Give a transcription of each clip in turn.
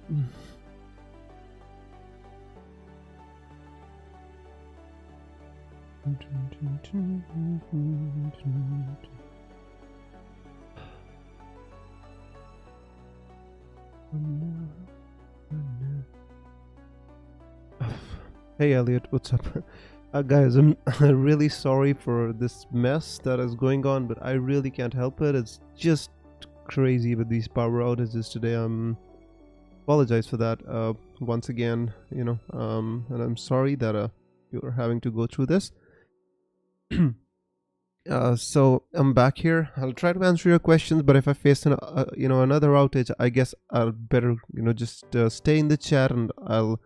Hey Elliot, what's up? Guys, I'm really sorry for this mess that is going on, but I really can't help it. It's just crazy with these power outages today. Apologize for that once again, and I'm sorry that you're having to go through this. So I'm back here. I'll try to answer your questions, but if I face another outage, I guess I'll better just stay in the chat and I'll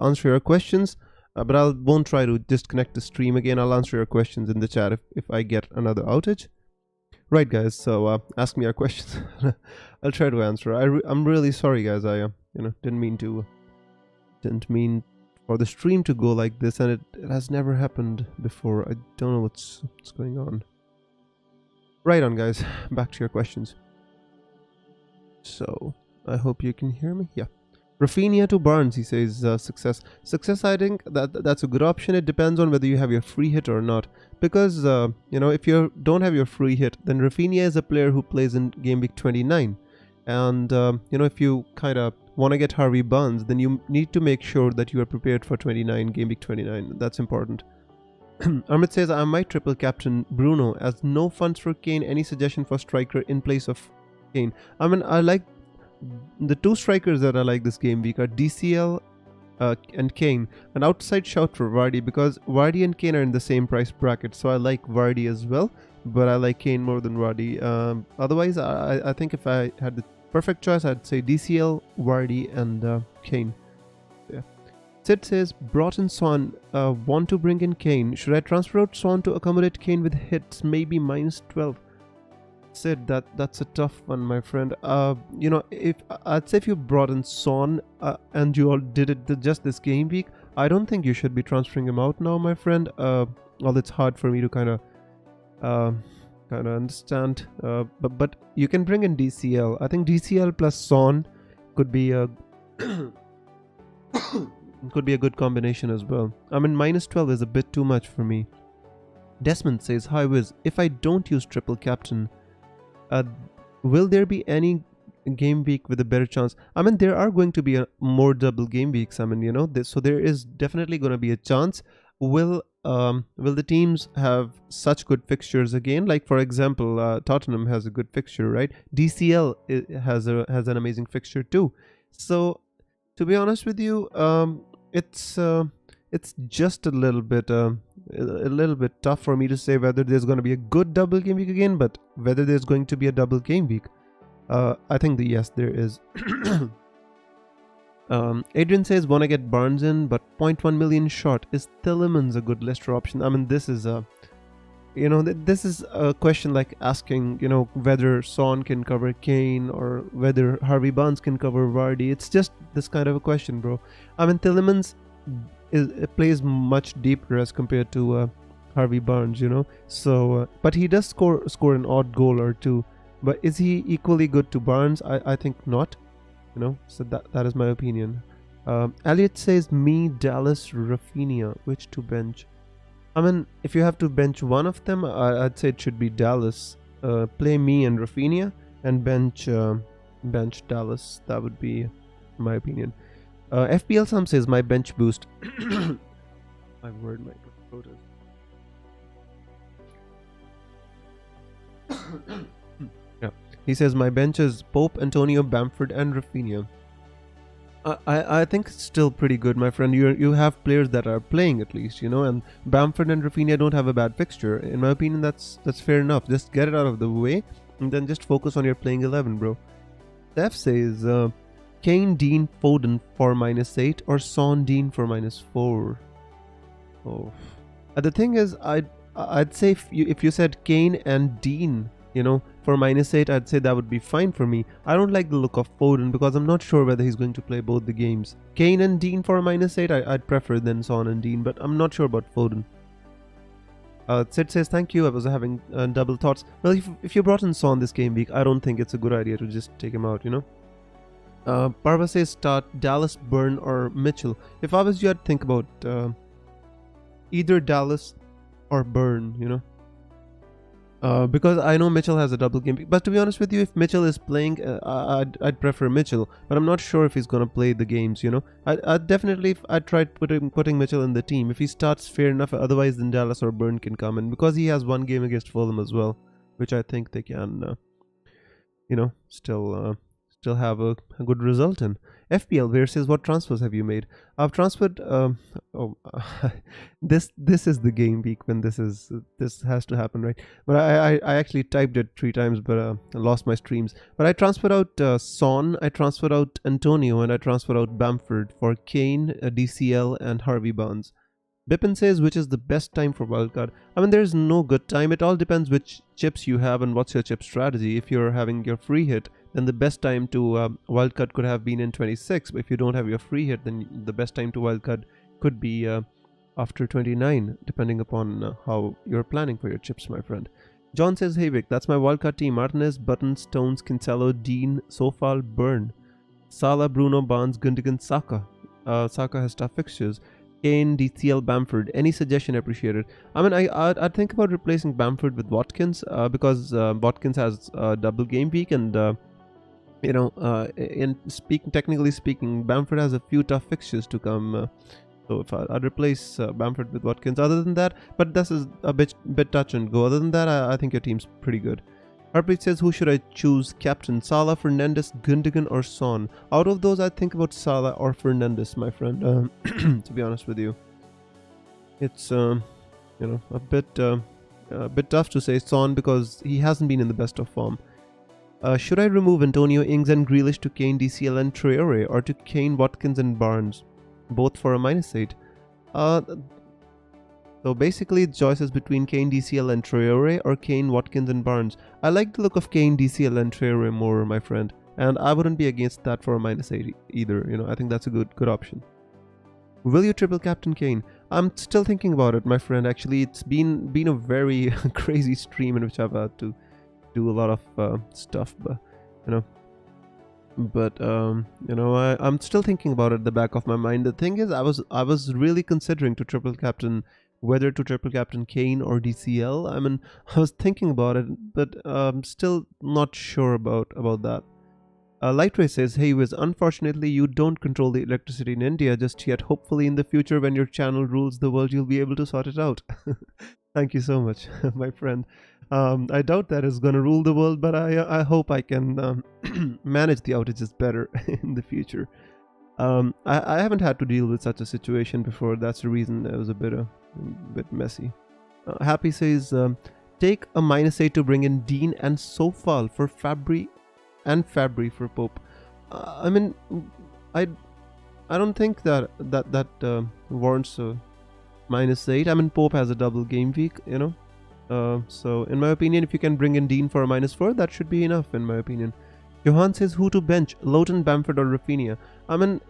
answer your questions. But I won't try to disconnect the stream again. I'll answer your questions in the chat if I get another outage. Right, guys. So ask me your questions. I'll try to answer. I'm really sorry, guys. I didn't mean for the stream to go like this, and it has never happened before. I don't know what's going on. Right on, guys. Back to your questions. So I hope you can hear me. Yeah. Rafinha to Barnes, he says, success. Success, I think that's a good option. It depends on whether you have your free hit or not. Because, if you don't have your free hit, then Rafinha is a player who plays in Gameweek 29. And, if you kind of want to get Harvey Barnes, then you need to make sure that you are prepared for Gameweek 29. That's important. Amit says, I might triple captain Bruno as no funds for Kane. Any suggestion for striker in place of Kane? I mean, I like the two strikers that I like this game week are DCL and Kane. An outside shout for Vardy because Vardy and Kane are in the same price bracket, so I like Vardy as well, but I like Kane more than Vardy. Otherwise, I think if I had the perfect choice, I'd say DCL, Vardy, and Kane. Yeah. Sid says, brought in Son, want to bring in Kane. Should I transfer out Son to accommodate Kane with hits? Maybe minus 12. Sid, that's a tough one, my friend. If I'd say if you brought in Son and you all did it just this game week, I don't think you should be transferring him out now, my friend. Well, it's hard for me to kind of understand. But you can bring in DCL. I think DCL plus Son could be a could be a good combination as well. I mean, minus 12 is a bit too much for me. Desmond says, hi Wiz, if I don't use triple captain, will there be any game week with a better chance? I mean, there are going to be more double game weeks. I mean, so there is definitely going to be a chance. Will the teams have such good fixtures again? Like, for example, Tottenham has a good fixture, right? DCL has an amazing fixture too. So, to be honest with you, it's just a little bit tough for me to say whether there's going to be a good double game week again, but whether there's going to be a double game week, I think yes, there is. Adrian says, want to get Barnes in, but 0.1 million short. Is Tielemans a good Leicester option? I mean, this is a question like asking, whether Son can cover Kane or whether Harvey Barnes can cover Vardy. It's just this kind of a question, bro. I mean, Tielemans it plays much deeper as compared to Harvey Barnes, so but he does score an odd goal or two, but is he equally good to Barnes? I think not, so that is my opinion. Elliot says, me, Dallas, Rafinha, which to bench? I mean, if you have to bench one of them, I'd say it should be Dallas. Play me and Rafinha and bench Dallas. That would be my opinion. FPL Sam says, my bench boost. My word, my throat is. Yeah. He says, my bench is Pope, Antonio, Bamford, and Rafinha. I think it's still pretty good, my friend. You have players that are playing at least, and Bamford and Rafinha don't have a bad fixture. In my opinion, that's fair enough. Just get it out of the way and then just focus on your playing 11, bro. Steph says, Kane, Dean, Foden for -8 or Son, Dean for -4. Oh, the thing is, I'd say if you said Kane and Dean, for -8, I'd say that would be fine for me. I don't like the look of Foden because I'm not sure whether he's going to play both the games. Kane and Dean for -8, I'd prefer than Son and Dean, but I'm not sure about Foden. Sid says, thank you, I was having double thoughts. Well, if you brought in Son this game week, I don't think it's a good idea to just take him out, Parva says start Dallas, Burn, or Mitchell. If I was you, I'd think about either Dallas or Burn, you know. Because I know Mitchell has a double game, but to be honest with you, if Mitchell is playing, I'd prefer Mitchell, but I'm not sure if he's gonna play the games. You know, I'd definitely I'd try putting Mitchell in the team. If he starts, fair enough. Otherwise, then Dallas or Burn can come in because he has one game against Fulham as well, which I think they can, you know, still have a good result in. FPL Where says, what transfers have you made? I've transferred. Oh, this is the game week when this has to happen, right? But I actually typed it 3 times, but I lost my streams. But I transferred out Son, I transferred out Antonio, and I transferred out Bamford for Kane, DCL, and Harvey Barnes. Bipin says, which is the best time for wildcard? I mean, there's no good time. It all depends which chips you have and what's your chip strategy. If you're having your free hit, then the best time to wildcard could have been in 26. But if you don't have your free hit, then the best time to wildcard could be after 29, depending upon how you're planning for your chips, my friend. John says, hey Vic, that's my wildcard team. Martinez, Button, Stones, Cancelo, Dean, Sofal, Burn, Salah, Bruno, Barnes, Gundogan, Saka. Saka has tough fixtures. Kane, DCL, Bamford. Any suggestion appreciated? I mean, I'd think about replacing Bamford with Watkins because Watkins has a double game week, and you know, technically speaking, Bamford has a few tough fixtures to come. So if I'd replace Bamford with Watkins. Other than that, but this is a bit touch and go. Other than that, I think your team's pretty good. Harpreet says, who should I choose? Captain Salah, Fernandes, Gundogan, or Son? Out of those, I'd think about Salah or Fernandes, my friend. To be honest with you, it's you know, a bit tough to say Son because he hasn't been in the best of form. Should I remove Antonio, Ings, and Grealish to Kane, DCL, and Traore, or to Kane, Watkins, and Barnes, both for a -8? So basically, the choice is between Kane, DCL, and Traore, or Kane, Watkins, and Barnes. I like the look of Kane, DCL, and Traore more, my friend, and I wouldn't be against that for a -8 either. You know, I think that's a good option. Will you triple captain Kane? I'm still thinking about it, my friend. Actually, it's been a very crazy stream in which I've had to do a lot of stuff, but you know. But you know, I'm still thinking about it at the back of my mind. The thing is, I was really considering to triple captain, whether to triple captain Kane or DCL. I mean, I was thinking about it, but still not sure about that. Lightray says, hey Wiz, unfortunately you don't control the electricity in India just yet. Hopefully in the future when your channel rules the world, you'll be able to sort it out. Thank you so much, my friend. I doubt that is going to rule the world, but I hope I can manage the outages better in the future. I haven't had to deal with such a situation before. That's the reason it was a bit messy. Happy says, take a -8 to bring in Dean and Sofal for Fabry and Fabry for Pope. I mean, I don't think that warrants a -8. I mean, Pope has a double game week, you know. So in my opinion, if you can bring in Dean for a -4, that should be enough in my opinion. Johan says, who to bench, Lowton, Bamford, or Rafinha? I mean,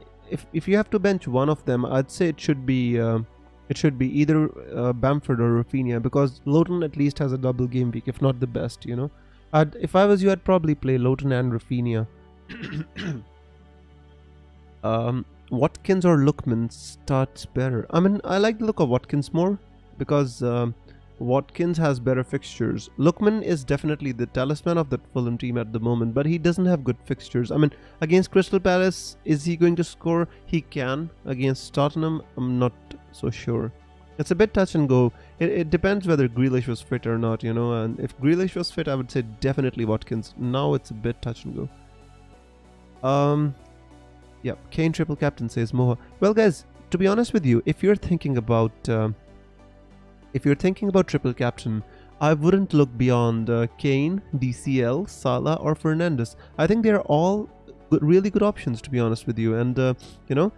if you have to bench one of them, I'd say it should be either Bamford or Rafinha, because Lowton at least has a double game week, if not the best, you know. If I was you, I'd probably play Lowton and Rafinha. Watkins or Lookman starts better. I mean, I like the look of Watkins more because Watkins has better fixtures. Lookman is definitely the talisman of that Fulham team at the moment, but he doesn't have good fixtures. I mean, against Crystal Palace, is he going to score? He can. Against Tottenham, I'm not so sure. It's a bit touch and go. It depends whether Grealish was fit or not, you know. And if Grealish was fit, I would say definitely Watkins. Now it's a bit touch and go. Yeah, Kane triple captain, says Moha. Well, guys, to be honest with you, if you're thinking about triple captain, I wouldn't look beyond Kane, DCL, Salah, or Fernandes. I think they're all really good options, to be honest with you. And you know,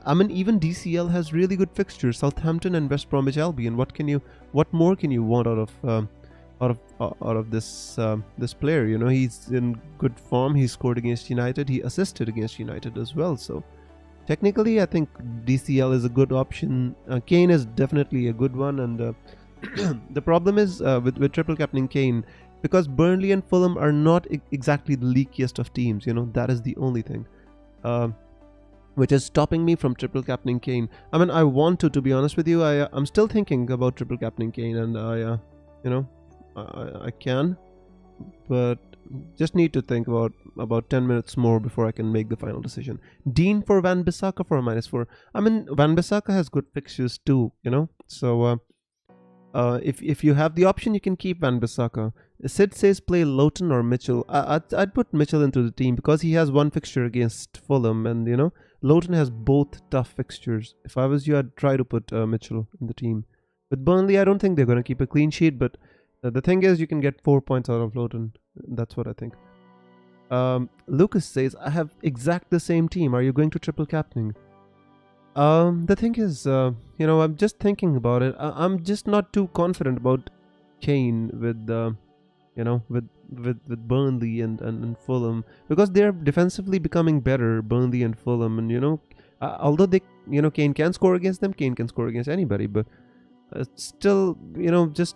I mean, even DCL has really good fixtures: Southampton and West Bromwich Albion. What more can you want out of this player? You know, he's in good form. He scored against United. He assisted against United as well. So technically, I think DCL is a good option. Kane is definitely a good one, and the problem is with triple captaining Kane, because Burnley and Fulham are not exactly the leakiest of teams. You know, that is the only thing. which is stopping me from triple captaining Kane. I mean, I want to be honest with you. I'm still thinking about triple captaining Kane, and I can, but just need to think about 10 minutes more before I can make the final decision. Dean for Van Bissaka for a -4. I mean, Van Bissaka has good fixtures too, so if you have the option, you can keep Van Bissaka. Sid says play Lowton or Mitchell. I'd put Mitchell into the team because he has one fixture against Fulham, and Lowton has both tough fixtures. If I was you, I'd try to put Mitchell in the team. With Burnley, I don't think they're going to keep a clean sheet, but the thing is, you can get 4 points out of Lowton. That's what I think. Lucas says, I have exact the same team. Are you going to triple captaining? The thing is, I'm just thinking about it. I'm just not too confident about Kane with Burnley and Fulham, because they're defensively becoming better, Burnley and Fulham, and although Kane can score against them, Kane can score against anybody, but still, just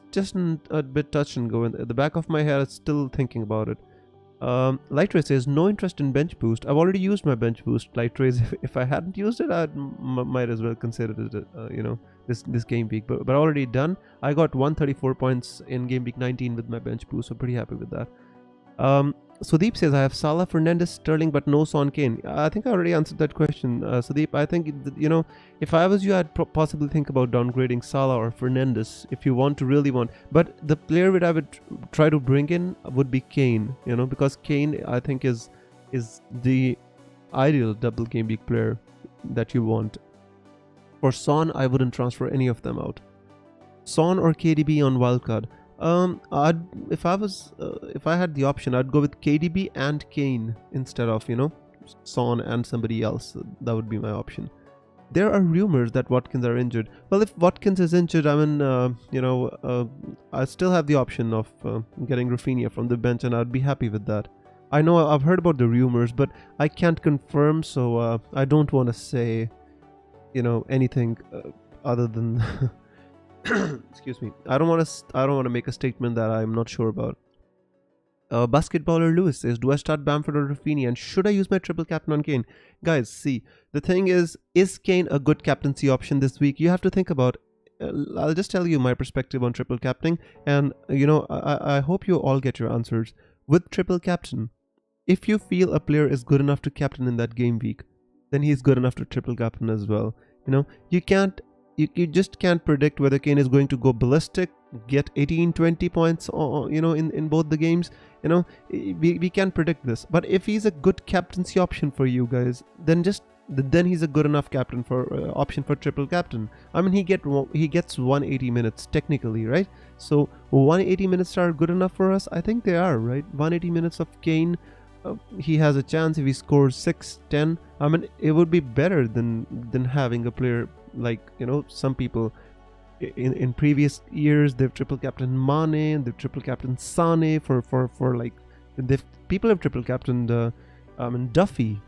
a bit touch and go. In the back of my head, it's still thinking about it. Lightray says no interest in bench boost. I've already used my bench boost. Lightray, if I hadn't used it, I might as well consider it. This game week, but already done. I got 134 points in game week 19 with my bench boost, so pretty happy with that. Sudeep says I have Salah, Fernandes, Sterling, but no Son, Kane. I think I already answered that question, Sudeep. I think if I was you, I'd possibly think about downgrading Salah or Fernandes if you really want. But the player that I would try to bring in would be Kane. Because Kane, I think, is the ideal double game week player that you want. For Son, I wouldn't transfer any of them out. Son or KDB on wildcard. If I had the option, I'd go with KDB and Kane instead of Son and somebody else. That would be my option. There are rumors that Watkins are injured. Well, if Watkins is injured, I mean, I still have the option of getting Rafinha from the bench, and I'd be happy with that. I know I've heard about the rumors, but I can't confirm, so I don't want to say anything other than excuse me. I don't want to make a statement that I'm not sure about. Basketballer Lewis says, do I start Bamford or Rafinha, and should I use my triple captain on Kane? Guys, see, the thing is Kane a good captaincy option this week? You have to think about. I'll just tell you my perspective on triple captaining, and I hope you all get your answers. With triple captain, if you feel a player is good enough to captain in that game week, then he's good enough to triple captain as well. You just can't predict whether Kane is going to go ballistic, get 18-20 points, in both the games. We can't predict this. But if he's a good captaincy option for you guys, then he's a good enough captain for option for triple captain. I mean, he gets 180 minutes technically, right? So 180 minutes are good enough for us. I think they are, right? 180 minutes of Kane. He has a chance if he scores 6-10. I mean, it would be better than having a player like some people in previous years. They've triple captained Mane, they've triple captained Sane for like people have triple captained Duffy.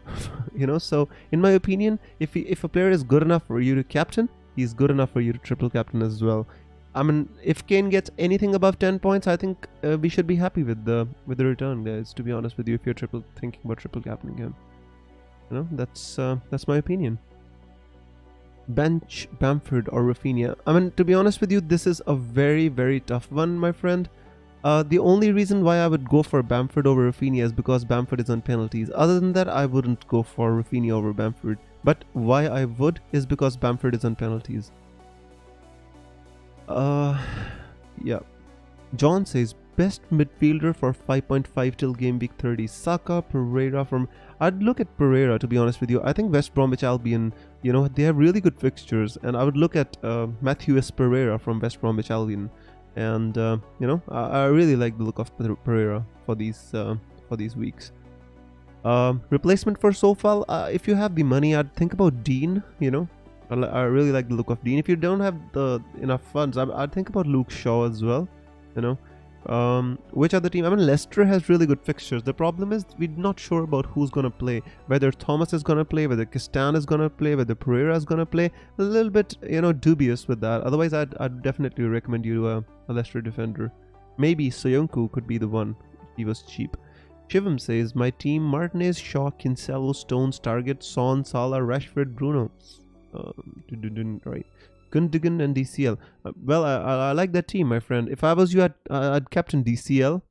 So in my opinion, if a player is good enough for you to captain, he's good enough for you to triple captain as well. I mean, if Kane gets anything above 10 points, I think we should be happy with the return, guys. To be honest with you, if you're thinking about triple captaining him, that's my opinion. Bench Bamford or Rafinha. I mean, to be honest with you, this is a very, very tough one, my friend. The only reason why I would go for Bamford over Rafinha is because Bamford is on penalties. Other than that, I wouldn't go for Rafinha over Bamford. But why I would is because Bamford is on penalties. Yeah. John says best midfielder for 5.5 till game week 30. Saka, Pereira from. I'd look at Pereira, to be honest with you. I think West Bromwich Albion, they have really good fixtures, and I would look at Matthew S. Pereira from West Bromwich Albion, and I really like the look of Pereira for these weeks. Replacement for Sofal, if you have the money, I'd think about Dean. I really like the look of Dean. If you don't have enough funds, I'd think about Luke Shaw as well. Which other team? I mean, Leicester has really good fixtures. The problem is we're not sure about who's going to play. Whether Thomas is going to play, whether Kistan is going to play, whether Pereira is going to play. A little bit, dubious with that. Otherwise, I'd definitely recommend you a Leicester defender. Maybe Soyuncu could be the one if he was cheap. Shivam says, my team: Martinez, Shaw, Cancelo, Stones, Target, Son, Salah, Rashford, Bruno. Right. Gundogan and DCL. Well, I like that team, my friend. If I was you, I'd captain DCL.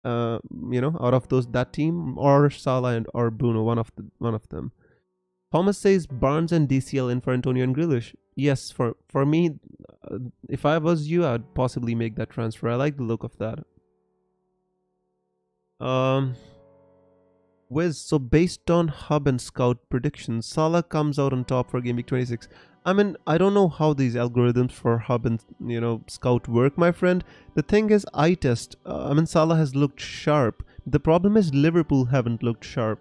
Out of that team, or Salah and or Bruno, one of them. Thomas says Barnes and DCL in for Antonio and Grealish. Yes, for me, if I was you, I'd possibly make that transfer. I like the look of that. Wiz, so based on hub and scout predictions, Salah comes out on top for Gameweek 26. I mean, I don't know how these algorithms for hub and scout work, my friend. The thing is, eye test. Salah has looked sharp. The problem is Liverpool haven't looked sharp,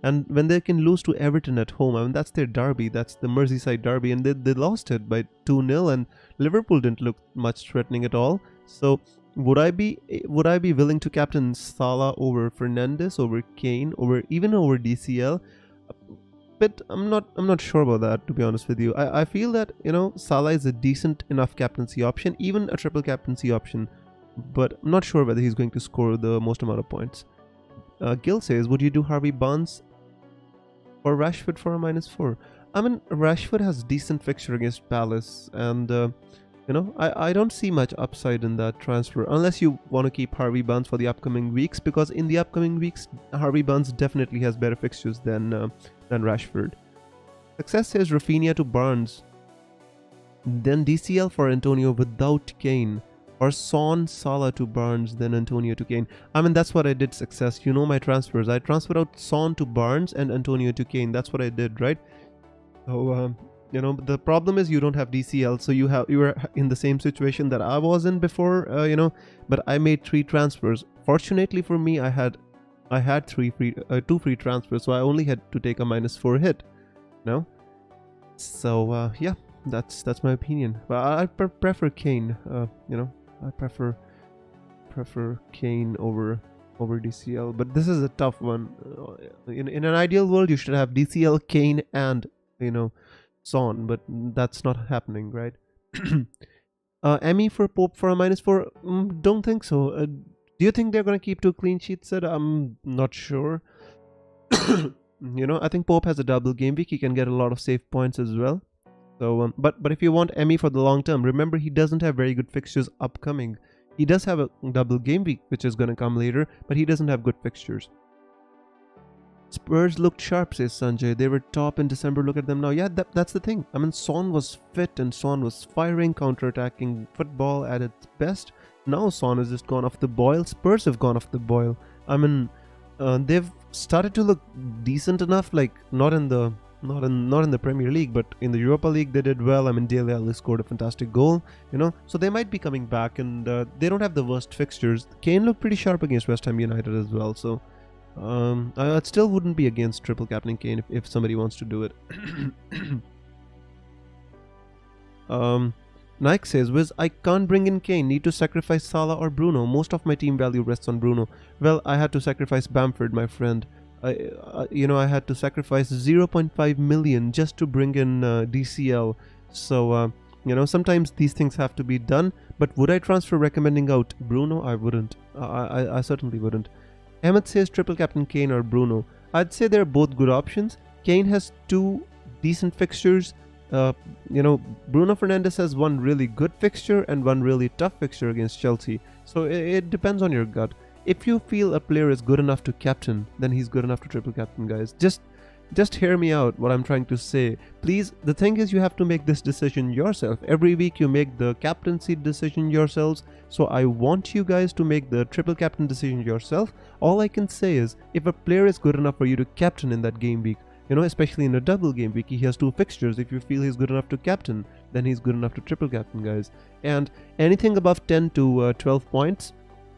and when they can lose to Everton at home, that's their derby, that's the Merseyside derby, and they lost it by 2-0, and Liverpool didn't look much threatening at all. So would I be willing to captain Salah over Fernandes, over Kane, over DCL? But I'm not sure about that, to be honest with you. I feel that Salah is a decent enough captaincy option, even a triple captaincy option, but I'm not sure whether he's going to score the most amount of points. Gil says, would you do Harvey Barnes or Rashford for a -4? Rashford has decent fixture against Palace, and I don't see much upside in that transfer unless you want to keep Harvey Barnes for the upcoming weeks, because in the upcoming weeks Harvey Barnes definitely has better fixtures than Rashford. Success says Rafinha to Barnes, then DCL for Antonio without Kane, or Son, Salah to Barnes, then Antonio to Kane. That's what I did, Success. You know my transfers. I transferred out Son to Barnes and Antonio to Kane. That's what I did, right? So, the problem is you don't have DCL, so you were in the same situation that I was in before, but I made 3 transfers. Fortunately for me, I had 2 free transfers, so I only had to take a -4 hit. So yeah, that's my opinion. But I prefer Kane. I prefer Kane over DCL. But this is a tough one. In an ideal world, you should have DCL, Kane, and Son, but that's not happening, right? Emmy for Pope for a -4? Don't think so. Do you think they're gonna keep 2 clean sheets? I'm not sure. I think Pope has a double game week. He can get a lot of save points as well. So, but if you want Emmy for the long term, remember he doesn't have very good fixtures upcoming. He does have a double game week, which is gonna come later, but he doesn't have good fixtures. Spurs looked sharp, says Sanjay. They were top in December. Look at them now. Yeah, that's the thing. Son was fit and Son was firing, counter-attacking football at its best. Now Son has just gone off the boil. Spurs have gone off the boil. They've started to look decent enough, like not in the Premier League, but in the Europa League they did well. Dele Alli scored a fantastic goal, so they might be coming back, and they don't have the worst fixtures. Kane looked pretty sharp against West Ham United as well, so I still wouldn't be against triple captaining Kane if somebody wants to do it. Nike says, Wiz, I can't bring in Kane, need to sacrifice Salah or Bruno. Most of my team value rests on Bruno. Well, I had to sacrifice Bamford, my friend. I had to sacrifice 0.5 million just to bring in DCL. So, sometimes these things have to be done. But would I transfer recommending out Bruno? I wouldn't. I certainly wouldn't. Emmett says triple captain Kane or Bruno. I'd say they're both good options. Kane has 2 decent fixtures. Bruno Fernandes has 1 really good fixture and 1 really tough fixture against Chelsea. So it depends on your gut. If you feel a player is good enough to captain, then he's good enough to triple captain, guys. Just hear me out, what I'm trying to say. Please, the thing is you have to make this decision yourself. Every week you make the captaincy decision yourselves. So I want you guys to make the triple captain decision yourself. All I can say is, if a player is good enough for you to captain in that game week, especially in a double game week, he has 2 fixtures. If you feel he's good enough to captain, then he's good enough to triple captain, guys. And anything above 10 to 12 points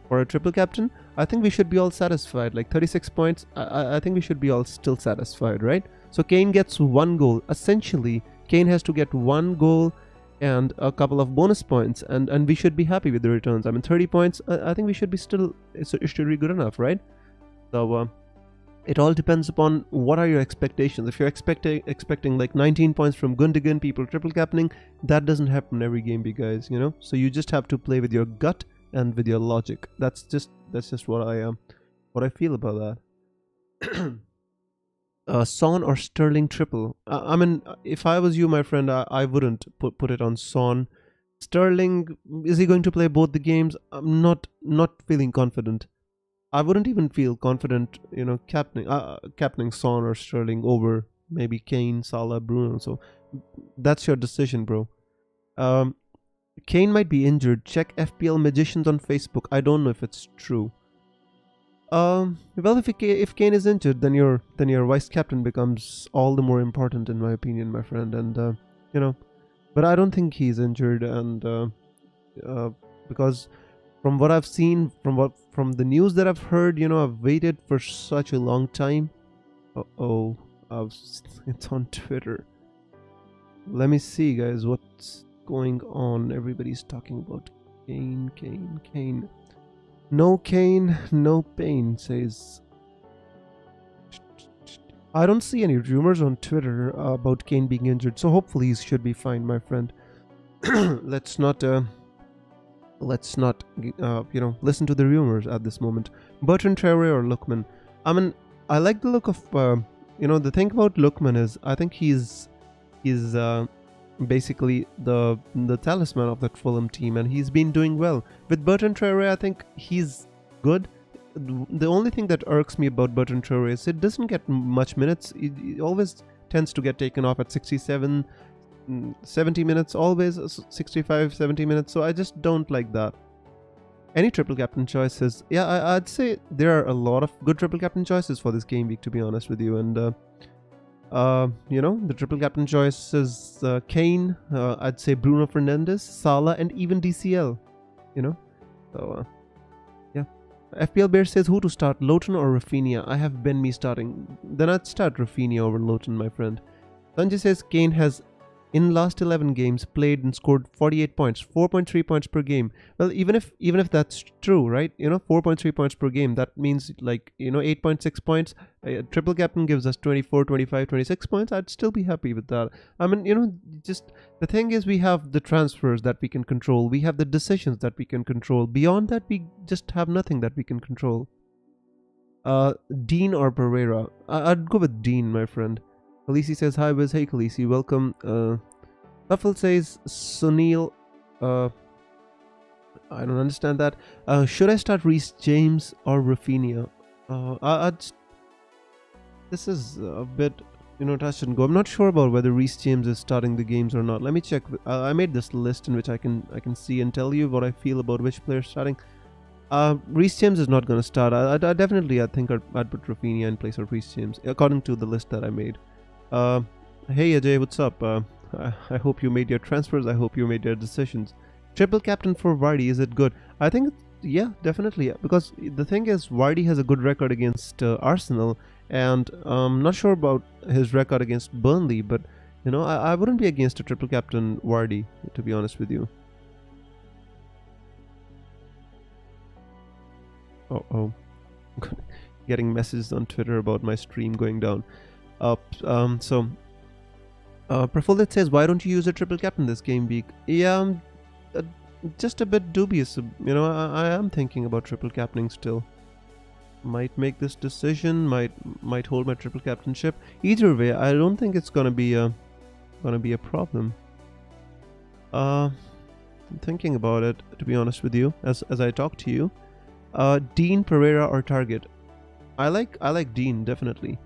for a triple captain, I think we should be all satisfied. Like 36 points, I think we should be all still satisfied, right? So Kane gets 1 goal. Essentially, Kane has to get 1 goal and a couple of bonus points, and we should be happy with the returns. 30 points, I think we should be still, it should be good enough, right? So, it all depends upon what are your expectations. If you're expecting like 19 points from Gundogan, people triple captaining, that doesn't happen every game, guys, So you just have to play with your gut and with your logic. That's just what I am. what I feel about that. Son or Sterling triple. I mean, if I was you, my friend, I wouldn't put it on Son. Sterling, is he going to play both the games? I'm not feeling confident. I wouldn't even feel confident, captaining Son or Sterling over maybe Kane, Salah, Bruno. So that's your decision, bro. Um, Kane might be injured. Check FPL Magicians on Facebook. I don't know if it's true. Well, if Kane is injured, then your vice captain becomes all the more important, in my opinion, my friend. And you know, but I don't think he's injured, and because from what I've seen, from the news that I've heard, I've waited for such a long time. Oh, it's on Twitter. Let me see, guys, what's going on. Everybody's talking about Kane, Kane, Kane. No Kane, no pain, says. I don't see any rumors on Twitter about Kane being injured, so hopefully he should be fine, my friend. let's not listen to the rumors at this moment. Bertrand Traore or Lookman? I mean, I like the look of the thing about Lookman is I think he's basically the talisman of that Fulham team, and he's been doing well. With Bertrand Traore, I think he's good. The only thing that irks me about Bertrand Traore is it doesn't get much minutes. It always tends to get taken off at 67, 70 minutes, always 65, 70 minutes. So I just don't like that. Any triple captain choices? Yeah, I'd say there are a lot of good triple captain choices for this game week, to be honest with you. And the triple captain choices: Kane, I'd say Bruno Fernandes, Salah, and even DCL. So yeah. FPL Bear says who to start, Lowton or Rafinha? I have Ben Me starting. Then I'd start Rafinha over Lowton, my friend. Sanjay says Kane has in last 11 games played and scored 48 points, 4.3 points per game. Well, even if that's true, right? 4.3 points per game, that means 8.6 points. Triple captain gives us 24, 25, 26 points. I'd still be happy with that. I mean, just the thing is, we have the transfers that we can control. We have the decisions that we can control. Beyond that, we just have nothing that we can control. Dean or Pereira? I'd go with Dean, my friend. Khaleesi says hi, Wiz. Hey Khaleesi, welcome. Truthful says Sunil. I don't understand that. Should I start Reece James or Rafinha? This is a bit touch and go. I'm not sure about whether Reece James is starting the games or not. Let me check. I made this list in which I can see and tell you what I feel about which player is starting. Reece James is not going to start. I think I'd put Rafinha in place of Reece James according to the list that I made. Hey Ajay, what's up? I hope you made your transfers. I hope you made your decisions. Triple captain for Vardy, is it good? I think, yeah, definitely. Yeah. Because the thing is, Vardy has a good record against Arsenal, and I'm not sure about his record against Burnley, but I wouldn't be against a triple captain Vardy, to be honest with you. Oh, getting messages on Twitter about my stream going down. Prafullin says, why don't you use a triple captain this game week? Yeah, I'm just a bit dubious. I am thinking about triple captaining still. Might make this decision. Might hold my triple captainship. Either way, I don't think it's gonna be a problem. I'm thinking about it, to be honest with you, as I talk to you. Dean, Pereira, or Target? I like Dean, definitely.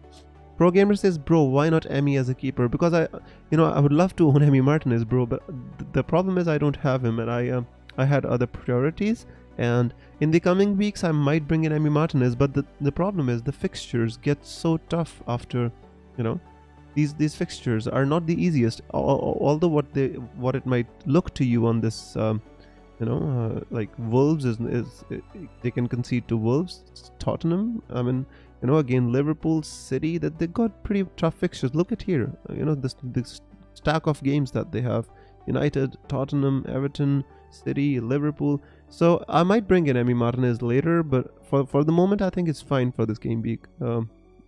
Pro Gamer says, bro, why not Emmy as a keeper? Because I would love to own Emmy Martinez, bro, but the problem is I don't have him, and I had other priorities, and in the coming weeks I might bring in Emmy Martinez, but the problem is the fixtures get so tough after, these fixtures are not the easiest, although what it might look to you on this, like Wolves is they can concede to Wolves, Tottenham, I mean, again, Liverpool, City, that they got pretty tough fixtures. Look at here, this stack of games that they have: United, Tottenham, Everton, City, Liverpool. So I might bring in Emmy Martinez later, but for the moment, I think it's fine for this game week.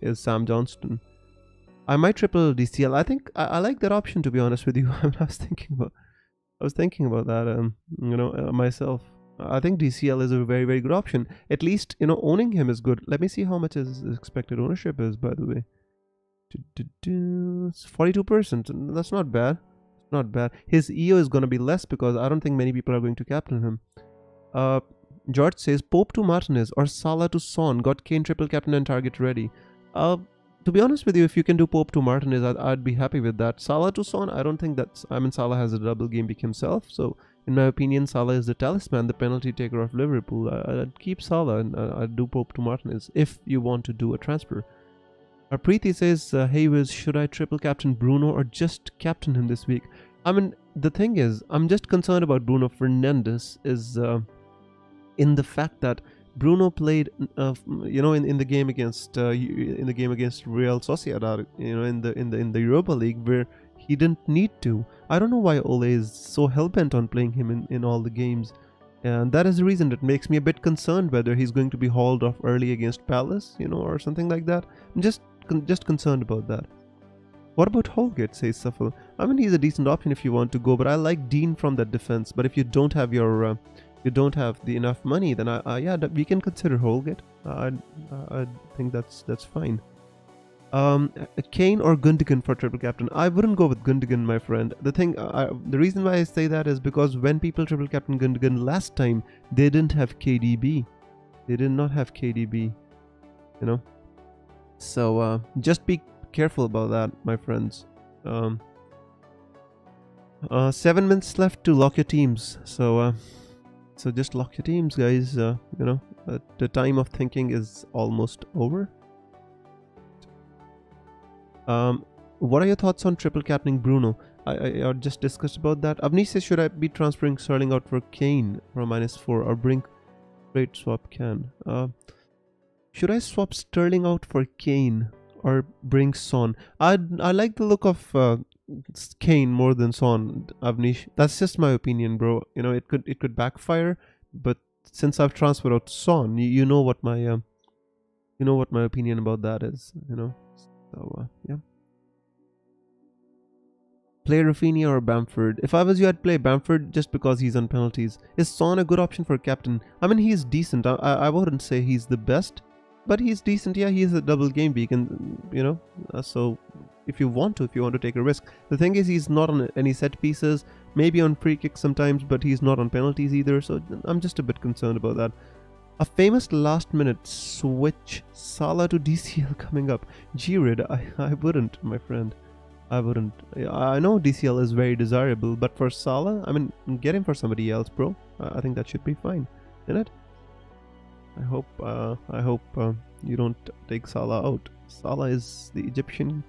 Is Sam Johnston? I might triple DCL. I think I like that option, to be honest with you. I was thinking about that. Myself. I think DCL is a very, very good option. At least, you know, owning him is good. Let me see how much his expected ownership is, by the way. It's 42%. That's not bad. Not bad. His EO is going to be less because I don't think many people are going to captain him. George says Pope to Martinez or Salah to Son. Got Kane triple captain and target ready. To be honest with you, if you can do Pope to Martinez, I'd be happy with that. Salah to Son, I don't think that's... I mean, Salah has a double game week himself, so in my opinion, Salah is the talisman, the penalty taker of Liverpool. I'd keep Salah and I'd do Pope to Martinez if you want to do a transfer. Preeti says, hey Wiz, should I triple captain Bruno or just captain him this week? I mean, the thing is, I'm just concerned about Bruno Fernandes is in the fact that Bruno played, you know, in the game against Real Sociedad, you know, in the Europa League where he didn't need to. I don't know why Ole is so hell-bent on playing him in all the games. And that is the reason that makes me a bit concerned whether he's going to be hauled off early against Palace, you know, or something like that. I'm just concerned about that. What about Holgate, says Shuffle. I mean, he's a decent option if you want to go, but I like Dean from that defense. But if you don't have your, you don't have the enough money, then yeah, we can consider Holgate. I think that's fine. Kane or Gundogan for triple captain? I wouldn't go with Gundogan, my friend. The reason why I say that is because when people triple captain Gundogan last time, they didn't have KDB. They did not have KDB, you know. So just be careful about that, my friends. 7 minutes left to lock your teams. So just lock your teams, guys. You know, the time of thinking is almost over. What are your thoughts on triple captaining Bruno? I just discussed about that. Avnish says, should I be transferring Sterling out for Kane for -4 or bring trade swap Can? Should I swap Sterling out for Kane or bring Son? I like the look of Kane more than Son, Avnish. That's just my opinion, bro. You know, it could backfire, but since I've transferred out Son, you know what my opinion about that is, you know. So yeah. Play Rafinha or Bamford? If I was you, I'd play Bamford just because he's on penalties. Is Son a good option for captain? I mean, he's decent. I wouldn't say he's the best, but he's decent. Yeah, he's a double game week, and you know, so if you want to take a risk. The thing is, he's not on any set pieces, maybe on free kicks sometimes, but he's not on penalties either, so I'm just a bit concerned about that. A famous last minute switch, Salah to DCL coming up. Giroud, I wouldn't, my friend. I wouldn't. I know DCL is very desirable, but for Salah, I mean, get him for somebody else, bro. I think that should be fine, isn't it? I hope you don't take Salah out. Salah is the Egyptian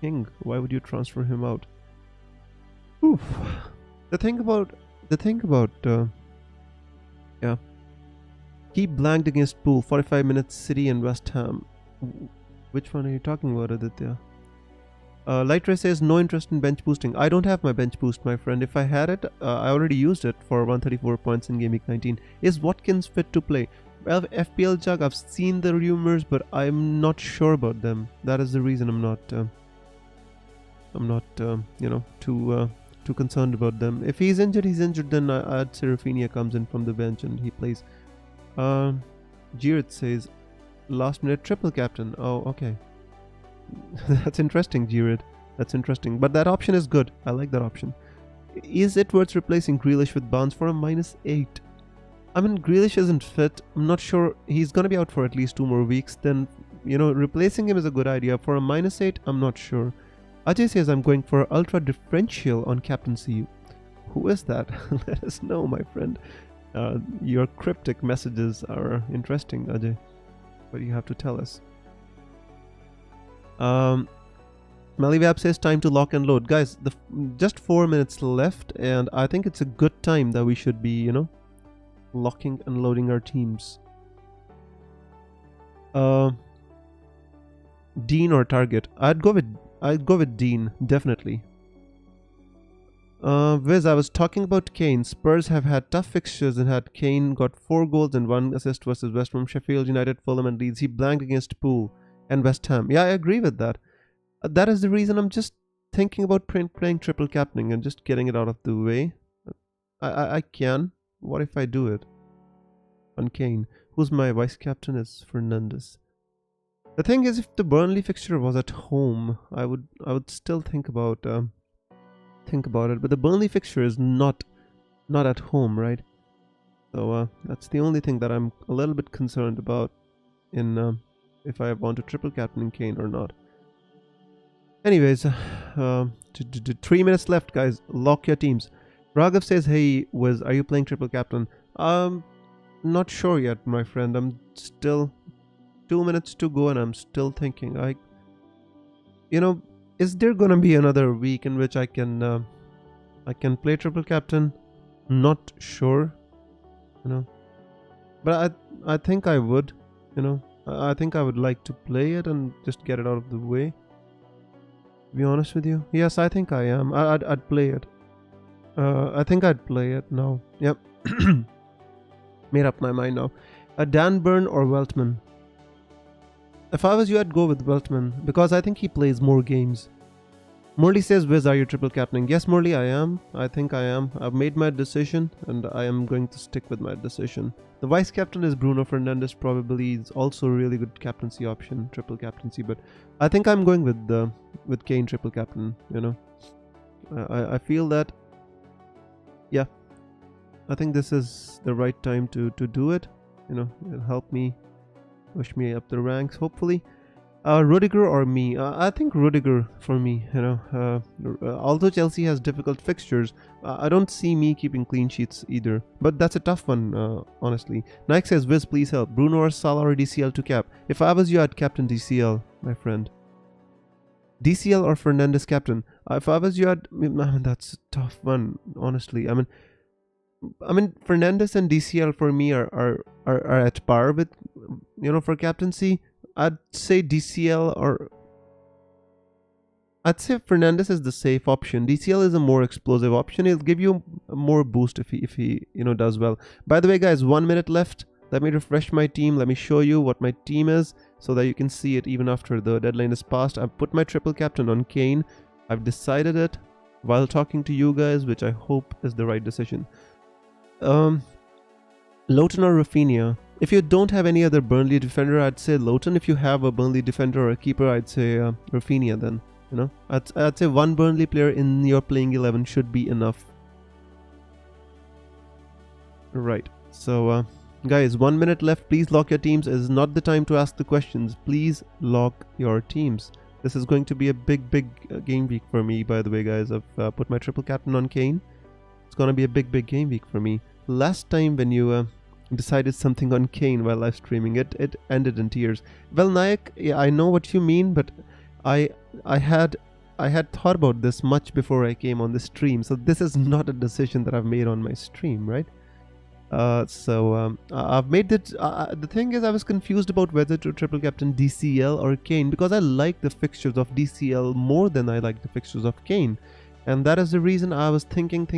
king. Why would you transfer him out? Oof. The thing about yeah. Keep blanked against Pool. 45 minutes City and West Ham. Which one are you talking about, Aditya? Light Ray says no interest in bench boosting. I don't have my bench boost, my friend. If I had it, I already used it for 134 points in Gameweek 19. Is Watkins fit to play? Well, FPL Jug, I've seen the rumors, but I'm not sure about them. That is the reason I'm not you know, too concerned about them. If he's injured, then I'd say Rafinha comes in from the bench and he plays. Giroud says last minute triple captain. Oh, okay. That's interesting, Giroud. That's interesting. But that option is good. I like that option. Is it worth replacing Grealish with Barnes for a -8? I mean, Grealish isn't fit. I'm not sure. He's going to be out for at least 2 more weeks. Then, you know, replacing him is a good idea. For a -8, I'm not sure. Ajay says I'm going for ultra differential on captaincy. Who is that? Let us know, my friend. Your cryptic messages are interesting, Ajay. But you have to tell us. Malivab says time to lock and load. Guys, just 4 minutes left, and I think it's a good time that we should be, you know, locking and loading our teams. Dean or Target? I'd go with Dean, definitely. Viz, I was talking about Kane. Spurs have had tough fixtures and had Kane got 4 goals and 1 assist versus West Brom, Sheffield United, Fulham and Leeds. He blanked against Poole and West Ham. Yeah, I agree with that. That is the reason I'm just thinking about playing triple captaining and just getting it out of the way. I can. What if I do it? on Kane. Who's my vice captain is Fernandes. The thing is, if the Burnley fixture was at home, I would still think about it. But the Burnley fixture is not at home, right? So that's the only thing that I'm a little bit concerned about in if I want to triple captain Kane or not. Anyways, 3 minutes left, guys. Lock your teams. Raghav says, "Hey, are you playing triple captain?" Not sure yet, my friend. I'm still 2 minutes to go, and I'm still thinking. Is there gonna be another week in which I can play triple captain? Not sure. But I think I would. I think I would like to play it and just get it out of the way. To be honest with you, yes, I think I am. I'd play it. I think I'd play it now. Yep. Made up my mind now. Dan Burn or Weltman? If I was you, I'd go with Weltman because I think he plays more games. Morley says, "Wiz, are you triple captaining?" Yes, Morley, I am. I think I am. I've made my decision and I am going to stick with my decision. The vice captain is Bruno Fernandes. Probably is also a really good captaincy option, triple captaincy. But I think I'm going with Kane triple captain. I feel that. Yeah, I think this is the right time to do it. It'll help me push me up the ranks, hopefully. Rudiger or me? I think Rudiger for me. Although Chelsea has difficult fixtures, I don't see me keeping clean sheets either. But that's a tough one, honestly. Nike says, "Wiz, please help. Bruno or Salah or DCL to cap?" If I was you, I'd captain DCL, my friend. DCL or Fernandes captain? If I was you, that's a tough one, honestly. I mean, Fernandes and DCL for me are at par with, for captaincy. I'd say DCL or I'd say Fernandes is the safe option. DCL is a more explosive option. He'll give you more boost if he does well. By the way, guys, 1 minute left. Let me refresh my team. Let me show you what my team is so that you can see it even after the deadline is passed. I've put my triple captain on Kane. I've decided it while talking to you guys, which I hope is the right decision. Lowton or Rafinha? If you don't have any other Burnley defender, I'd say Lowton. If you have a Burnley defender or a keeper, I'd say Rafinha then. I'd say one Burnley player in your playing 11 should be enough. Right. So, guys, 1 minute left. Please lock your teams. It is not the time to ask the questions. Please lock your teams. This is going to be a big game week for me, by the way, guys. I've put my triple captain on Kane. It's going to be a big game week for me. Last time when you decided something on Kane while live streaming, it ended in tears. Well, Nayak, yeah, I know what you mean, but I had thought about this much before I came on the stream, so this is not a decision that I've made on my stream, right? I've made it. The thing is, I was confused about whether to triple captain DCL or Kane because I like the fixtures of DCL more than I like the fixtures of Kane, and that is the reason I was thinking.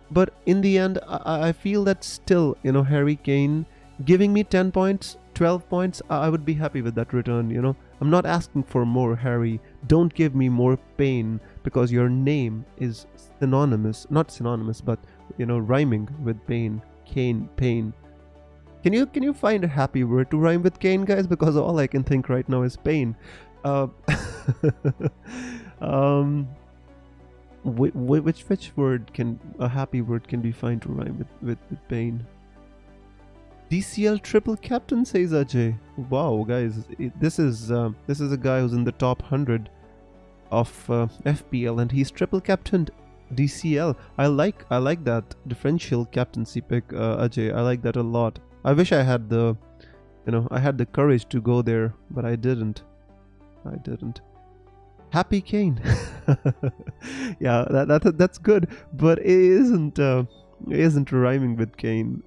But in the end, I feel that still, Harry Kane giving me 10 points, 12 points, I would be happy with that return, I'm not asking for more, Harry. Don't give me more pain because your name is not synonymous, but, rhyming with pain. Kane, pain. Can you find a happy word to rhyme with Kane, guys? Because all I can think right now is pain. Which word a happy word can be found to rhyme with pain? DCL triple captain, says Ajay. Wow, guys, this is a guy who's in the top 100 of FPL, and he's triple captained DCL. I like that differential captaincy pick, Ajay. I like that a lot. I wish I had the courage to go there, but I didn't. Happy Kane. Yeah, that's good, but it isn't rhyming with Kane.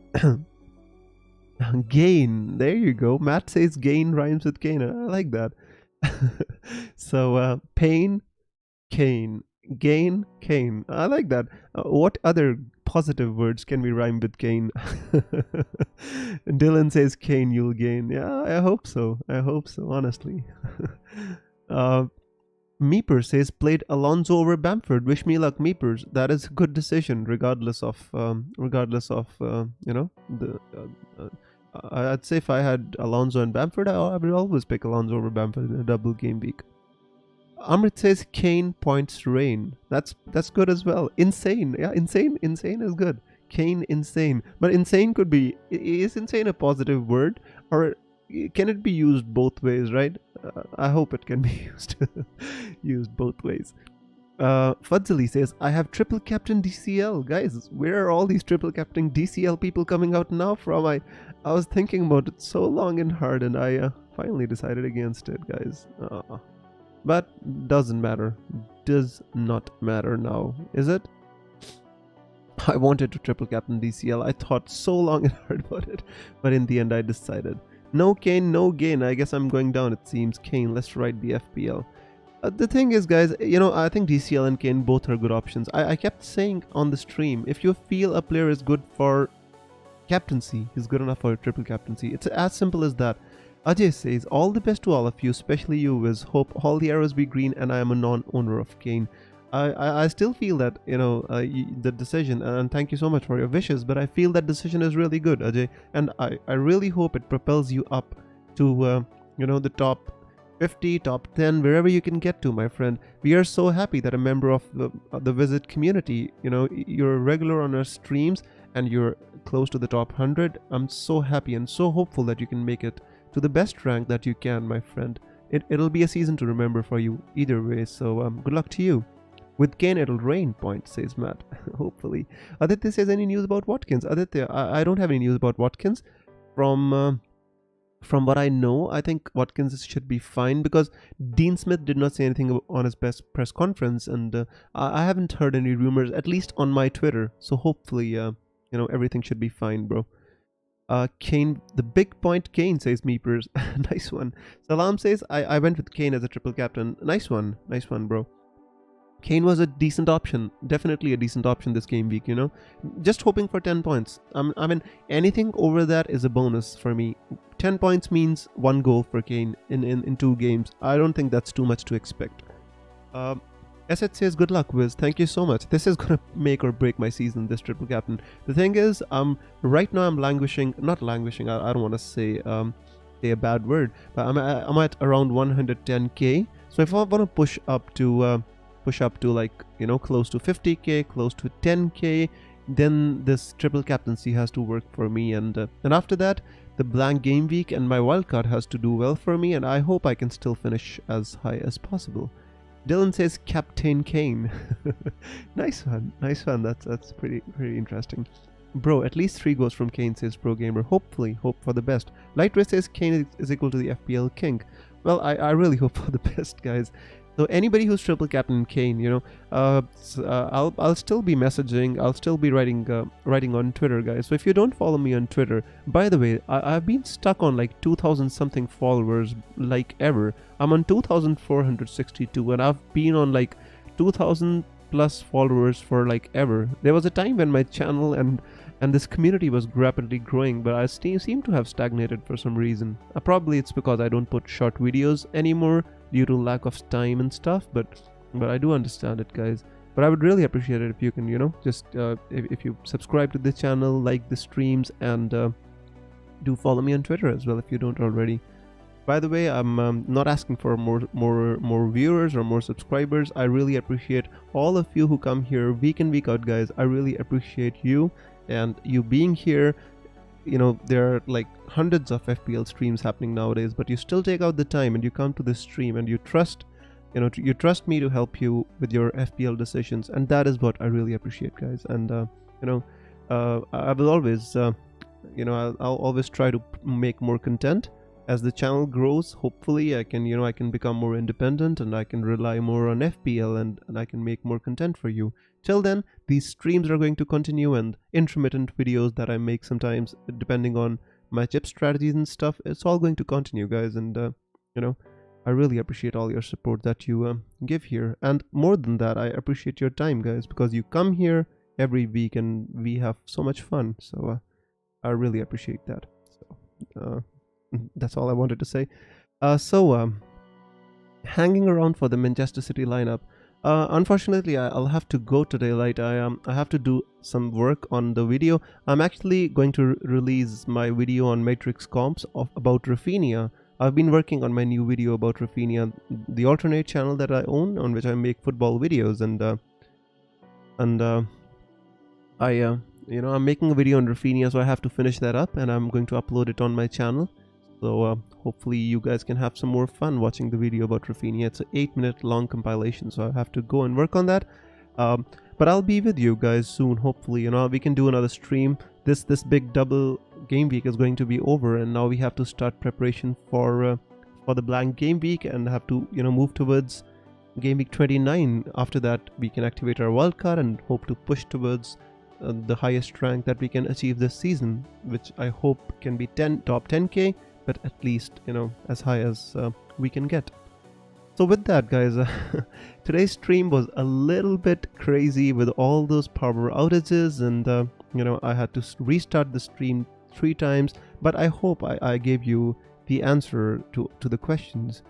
Gain, there you go. Matt says gain rhymes with Kane. I like that. So pain, Kane, gain, Kane. I like that. What other positive words can we rhyme with Kane? Dylan says Kane, you'll gain. Yeah, I hope so, honestly. Meeper says played Alonso over Bamford. Wish me luck, Meepers. That is a good decision, regardless of you know, the. I'd say if I had Alonso and Bamford, I would always pick Alonso over Bamford in a double game week. Amrit says Kane points rain. That's good as well. Insane, yeah, insane is good. Kane insane, but insane could be, is insane a positive word, or can it be used both ways, right? I hope it can be used both ways. Fudzali says, I have triple captain DCL. Guys, where are all these triple captain DCL people coming out now from? I was thinking about it so long and hard, and I finally decided against it, guys. But doesn't matter. Does not matter now, is it? I wanted to triple captain DCL. I thought so long and hard about it, but in the end I decided. No Kane, no gain. I guess I'm going down, it seems. Kane, let's ride the FPL. The thing is, guys, you know, I think DCL and Kane both are good options. I kept saying on the stream, if you feel a player is good for captaincy, he's good enough for a triple captaincy. It's as simple as that. Ajay says, all the best to all of you, especially you, Wiz. Hope all the arrows be green and I am a non-owner of Kane. I still feel that, you know, the decision, and thank you so much for your wishes, but I feel that decision is really good, Ajay, and I really hope it propels you up to, you know, the top 50, top 10, wherever you can get to, my friend. We are so happy that a member of the Visit community, you know, you're a regular on our streams and you're close to the top 100. I'm so happy and so hopeful that you can make it to the best rank that you can, my friend. It'll be a season to remember for you either way, so good luck to you. With Kane, it'll rain, point, says Matt. Hopefully. Aditya says, any news about Watkins? Aditya, I don't have any news about Watkins. From what I know, I think Watkins should be fine, because Dean Smith did not say anything on his best press conference, and I haven't heard any rumors, at least on my Twitter. So hopefully, you know, everything should be fine, bro. Kane, the big point Kane, says Meepers. Nice one. Salam says, I went with Kane as a triple captain. Nice one, bro. Kane was a decent option, definitely a decent option this game week, you know. Just hoping for 10 points. I mean, anything over that is a bonus for me. 10 points means 1 goal for Kane in 2 games. I don't think that's too much to expect. Asset says, good luck, Wiz. Thank you so much. This is gonna make or break my season, this triple captain. The thing is, right now I'm languishing, not languishing, I don't want to say a bad word, but I'm at around 110k. So if I want to push up to like, you know, close to 50k, close to 10k, then this triple captaincy has to work for me, and after that the blank game week and my wildcard has to do well for me, and I hope I can still finish as high as possible. Dylan says Captain Kane. Nice one. That's pretty interesting, bro. At least 3 goals from Kane, says Pro Gamer. Hopefully, hope for the best. Lightrace says Kane is equal to the FPL king. Well, I really hope for the best, guys. So anybody who's triple captain Kane, you know, I'll still be messaging, I'll still be writing on Twitter, guys. So if you don't follow me on Twitter, by the way, I've been stuck on like 2,000 something followers like ever. I'm on 2,462, and I've been on like 2,000 plus followers for like ever. There was a time when my channel and this community was rapidly growing, but I seem to have stagnated for some reason. Probably it's because I don't put short videos anymore due to lack of time and stuff, but I do understand it, guys. But I would really appreciate it if you can, you know, just if you subscribe to the channel, like the streams, and do follow me on Twitter as well if you don't already. By the way, I'm not asking for more viewers or more subscribers. I really appreciate all of you who come here week in, week out, guys. I really appreciate you and you being here. You know, there are like hundreds of FPL streams happening nowadays, but you still take out the time and you come to this stream and you trust, you know, you trust me to help you with your FPL decisions, and that is what I really appreciate, guys. And you know, I will always, you know, I'll always try to make more content. As the channel grows, hopefully I can, you know, I can become more independent and I can rely more on FPL, and I can make more content for you. Till then, these streams are going to continue, and intermittent videos that I make sometimes depending on my chip strategies and stuff, it's all going to continue, guys. And you know, I really appreciate all your support that you give here, and more than that, I appreciate your time, guys, because you come here every week and we have so much fun. So I really appreciate that. So that's all I wanted to say. hanging around for the Manchester City lineup. Unfortunately, I'll have to go today. I have to do some work on the video. I'm actually going to release my video on Matrix Comps about Rafinha. I've been working on my new video about Rafinha, the alternate channel that I own, on which I make football videos, and I'm making a video on Rafinha, so I have to finish that up, and I'm going to upload it on my channel. So hopefully you guys can have some more fun watching the video about Rafinha. It's an 8-minute long compilation, so I have to go and work on that. But I'll be with you guys soon. Hopefully, we can do another stream. This big double game week is going to be over, and now we have to start preparation for the blank game week, and have to move towards game week 29. After that, we can activate our wildcard and hope to push towards the highest rank that we can achieve this season, which I hope can be top 10k, but at least as high as we can get. So with that, guys, today's stream was a little bit crazy with all those power outages, and I had to restart the stream 3 times, but I hope I gave you the answer to the questions.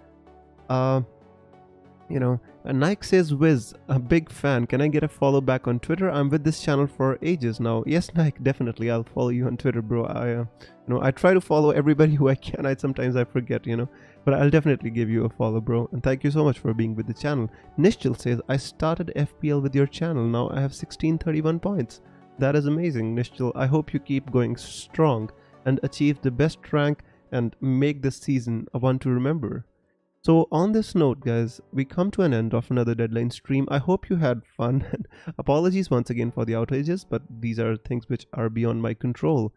Nike says, Wiz, a big fan. Can I get a follow back on Twitter? I'm with this channel for ages now. Yes, Nike, definitely. I'll follow you on Twitter, bro. I try to follow everybody who I can. Sometimes I forget, but I'll definitely give you a follow, bro. And thank you so much for being with the channel. Nishchil says, I started FPL with your channel. Now I have 1631 points. That is amazing, Nishchil. I hope you keep going strong and achieve the best rank and make this season a one to remember. So on this note, guys, we come to an end of another deadline stream. I hope you had fun, and apologies once again for the outages, but these are things which are beyond my control.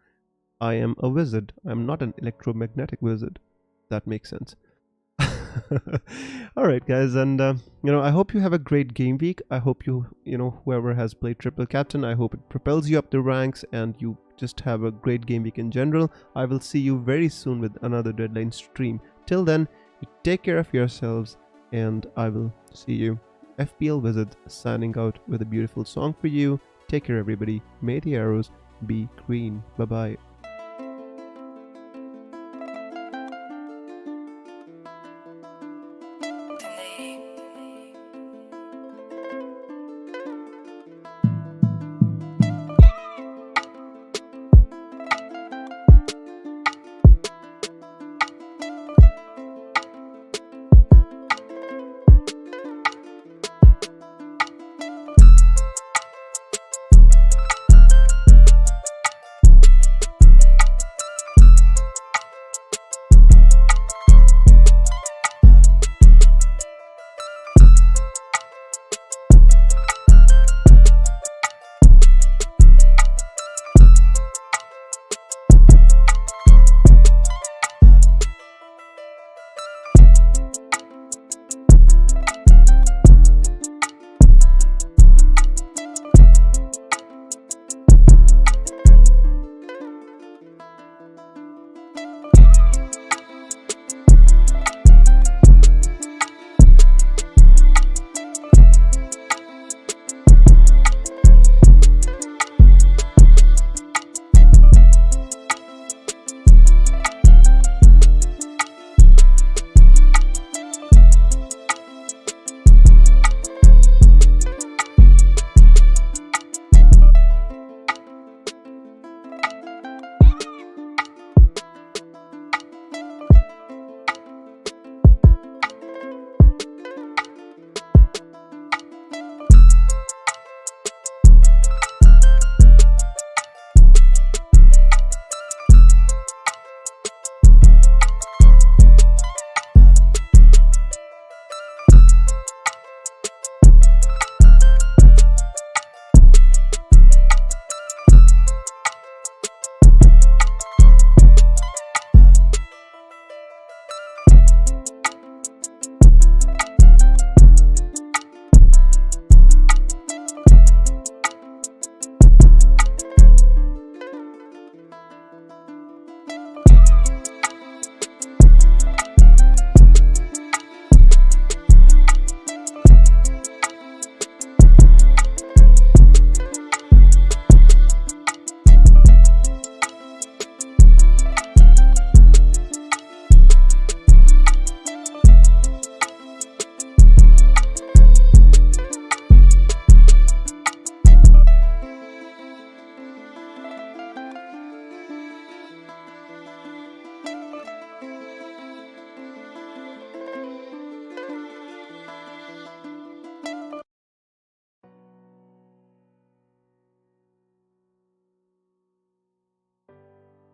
I am a wizard. I'm not an electromagnetic wizard. That makes sense. Alright, guys, and I hope you have a great game week. I hope whoever has played triple captain, I hope it propels you up the ranks and you just have a great game week in general. I will see you very soon with another deadline stream. Till then, take care of yourselves, and I will see you. FPL Wizard signing out with a beautiful song for you. Take care, everybody. May the arrows be green. Bye bye.